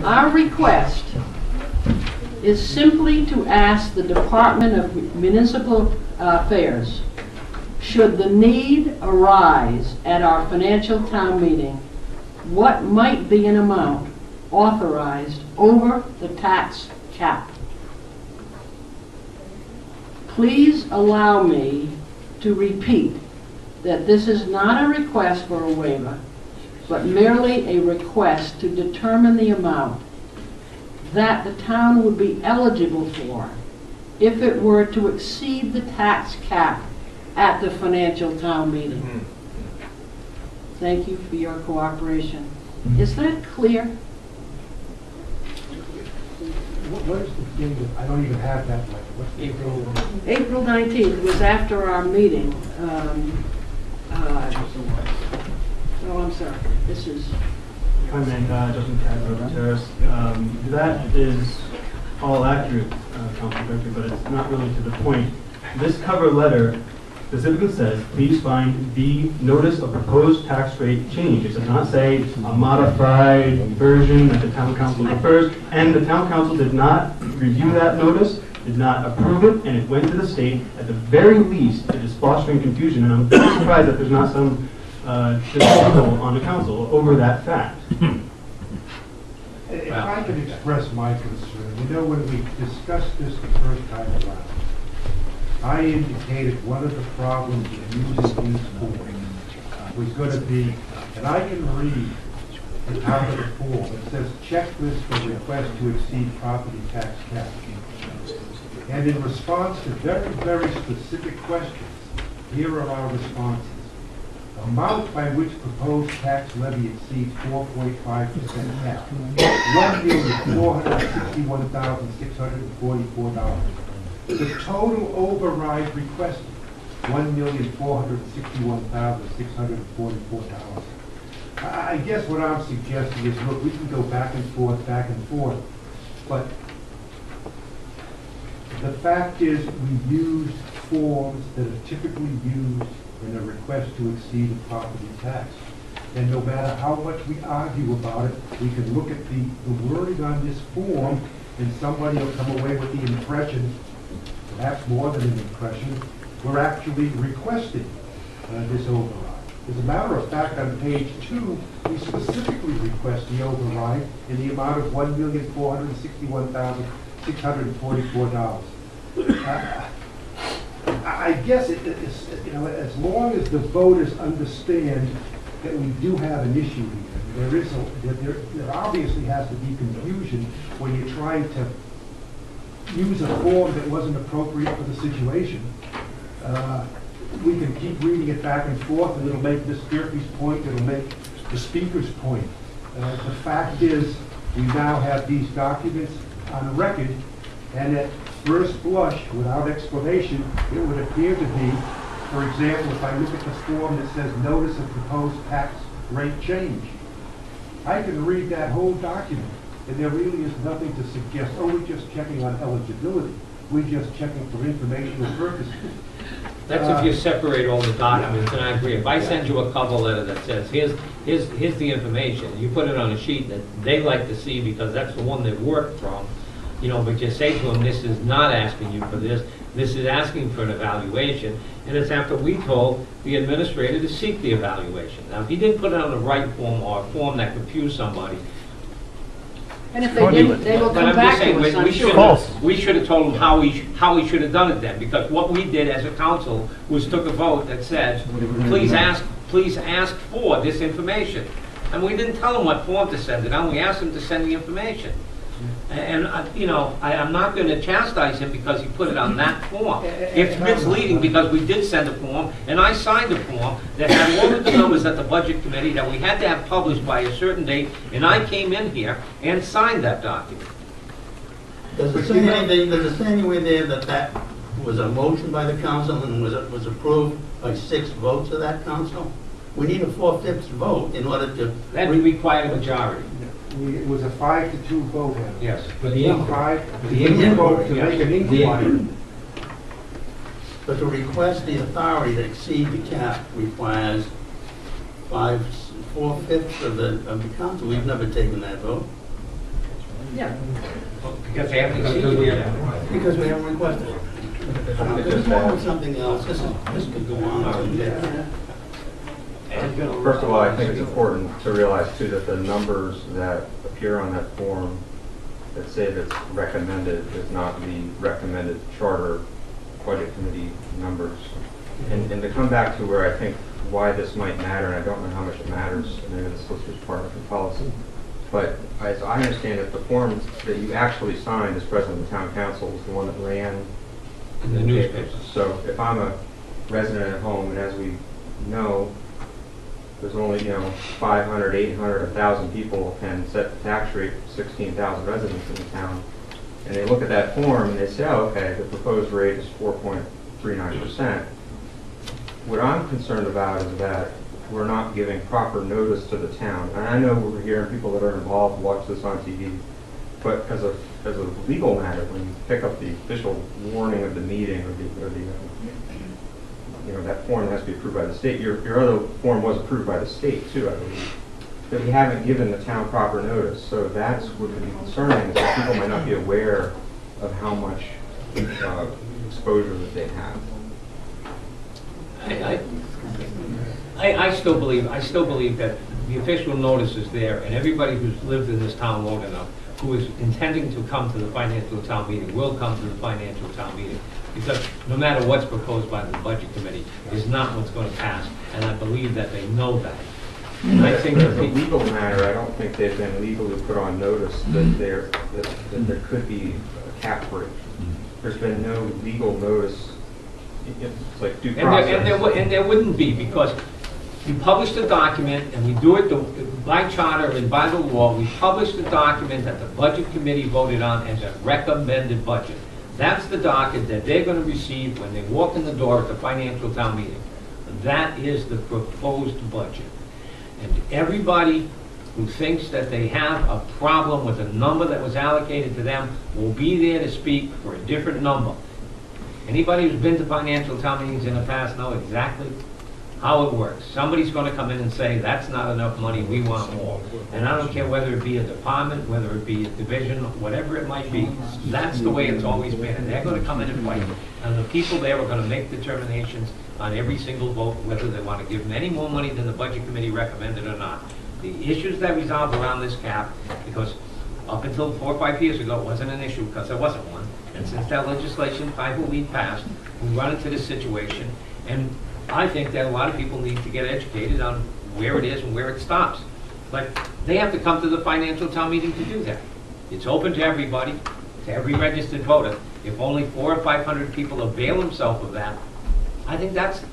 Our request is simply to ask the Department of Municipal Affairs, should the need arise at our financial town meeting, what might be an amount authorized over the tax cap. Please allow me to repeat that this is not a request for a waiver, but merely a request to determine the amount that the town would be eligible for if it were to exceed the tax cap at the financial town meeting. Thank you for your cooperation. Is that clear? What is the date? I don't even have that letter. What's the April 19th was after our meeting. Oh, I'm sorry. This is... If I may, Justin Cadro, Terrace. That is all accurate, Council Director, but it's not really to the point. This cover letter specifically says, please find the notice of proposed tax rate change. It does not say a modified version that the town council prefers, and the town council did not review that notice, did not approve it, and it went to the state. At the very least, it is fostering confusion, and I'm surprised that there's not some disapproval on the council over that fact. If I could express my concern, you know, when we discussed this the first time around, I indicated one of the problems with using these forms was going to be, and I can read the top of the form, it says checklist for request to exceed property tax cap. And in response to very, very specific questions, here are our responses. Amount by which proposed tax levy exceeds 4.5% cap, $1,461,644. The total override requested, $1,461,644. I guess what I'm suggesting is, look, we can go back and forth, but the fact is we used forms that are typically used in a request to exceed a property tax. And no matter how much we argue about it, we can look at the wording on this form and somebody will come away with the impression, perhaps more than an impression, we're actually requesting this override. As a matter of fact, on page 2, we specifically request the override in the amount of $1,461,644. I guess it is, you know, as long as the voters understand that we do have an issue here, there obviously has to be confusion when you're trying to use a form that wasn't appropriate for the situation. We can keep reading it back and forth, and it'll make Ms. Gerke's point, it'll make the speaker's point. The fact is, we now have these documents on record, and at first blush, without explanation, it would appear to be, for example, if I look at the form that says notice of proposed tax rate change, I can read that whole document, and there really is nothing to suggest, oh, we're just checking on eligibility. We're just checking for informational purposes. That's if you separate all the documents, and I agree. If I send you a cover letter that says, here's the information, you put it on a sheet that they like to see because that's the one they worked from, you know, but you say to them, this is not asking you for this is asking for an evaluation, and it's after we told the administrator to seek the evaluation. Now, if he didn't put it on the right form or a form that confused somebody, and if they didn't, they will come back to us, I'm sure. We should have told him how he should have done it then, because what we did as a council was took a vote that said, please ask for this information. And we didn't tell him what form to send it on, we asked him to send the information. And, you know, I'm not going to chastise him because he put it on that form. It's misleading because we did send a form, and I signed a form that had all of the numbers at the budget committee that we had to have published by a certain date, and I came in here and signed that document. Does it say anywhere there that was a motion by the council and was approved by 6 votes of that council? We need a 4/5 vote in order to... That would require a majority. It was a 5-2 vote. Yes. But the vote to make an inquiry. But to request the authority to exceed the cap requires 4/5 of the council. We've never taken that vote. Yeah. Because they haven't exceeded it. Because we haven't requested it. This is wrong with something else, this could go on. First of all, I think it's important to realize too that the numbers that appear on that form that say that's recommended is not the recommended charter budget committee numbers. And to come back to where I think why this might matter, and I don't know how much it matters, maybe the solicitor's department can tell us, but as I understand it, the form that you actually signed as president of the town council is the one that ran In the newspapers. So if I'm a resident at home, and as we know, there's only, 500, 800, 1,000 people can set the tax rate for 16,000 residents in the town. And they look at that form and they say, oh, okay, the proposed rate is 4.39%. What I'm concerned about is that we're not giving proper notice to the town. And I know we're hearing people that are involved watch this on TV, but as a legal matter, when you pick up the official warning of the meeting or the that form has to be approved by the state. Your other form was approved by the state too, I believe. But we haven't given the town proper notice, so that's what could be concerning, is that people might not be aware of how much exposure that they have. I still believe that the official notice is there, and everybody who's lived in this town long enough, who is intending to come to the financial town meeting, will come to the financial town meeting. Because no matter what's proposed by the budget committee is not what's going to pass, and I believe that they know that. And I think as a legal matter, I don't think they've been legally put on notice that there could be a cap rate. There's been no legal notice. It's like due process. And there wouldn't be, because we published a document, and we do it by charter and by the law. We published a document that the budget committee voted on as a recommended budget. That's the docket that they're going to receive when they walk in the door at the financial town meeting. That is the proposed budget. And everybody who thinks that they have a problem with a number that was allocated to them will be there to speak for a different number. Anybody who's been to financial town meetings in the past know exactly how it works. Somebody's going to come in and say, that's not enough money, we want more. And I don't care whether it be a department, whether it be a division, whatever it might be, that's the way it's always been. And they're going to come in and fight. And the people there are going to make determinations on every single vote, whether they want to give them any more money than the budget committee recommended or not. The issues that resolve around this cap, because up until 4 or 5 years ago, it wasn't an issue because there wasn't one. And since that legislation, I believe, passed, we run into this situation. And I think that a lot of people need to get educated on where it is and where it stops. But they have to come to the financial town meeting to do that. It's open to everybody, to every registered voter. If only 400 or 500 people avail themselves of that, I think that's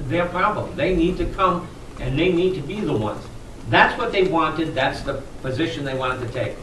their problem. They need to come and they need to be the ones. That's what they wanted. That's the position they wanted to take.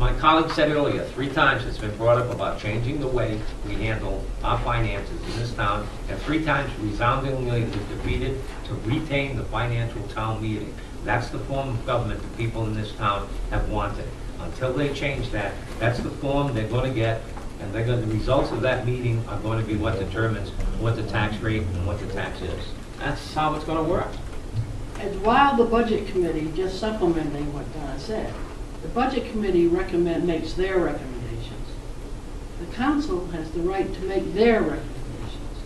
My colleague said earlier, 3 times it's been brought up about changing the way we handle our finances in this town, and 3 times resoundingly it was defeated to retain the financial town meeting. That's the form of government the people in this town have wanted. Until they change that, that's the form they're going to get, and the results of that meeting are going to be what determines what the tax rate and what the tax is. That's how it's going to work. And while the budget committee, just supplementing what Don said, the budget committee makes their recommendations. The council has the right to make their recommendations,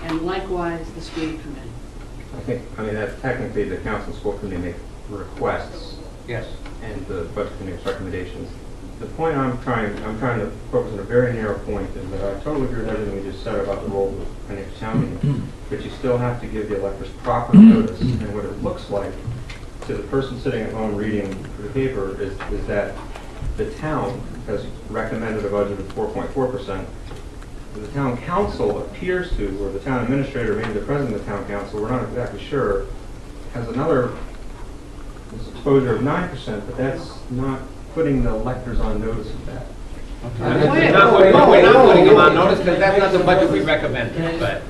and likewise the school committee. That technically the council and school committee make requests. Yes. And the budget committee makes recommendations. The point I'm trying to focus on a very narrow point is that I totally agree with everything we just said about the role of the financial town meeting, but you still have to give the electors proper notice, and what it looks like to the person sitting at home reading the paper is that the town has recommended a budget of 4.4%. The town council appears to, or the town administrator, maybe the president of the town council, we're not exactly sure, has another exposure of 9%, but that's not putting the electors on notice of that. We're not putting them on notice because that's not the budget we recommended. But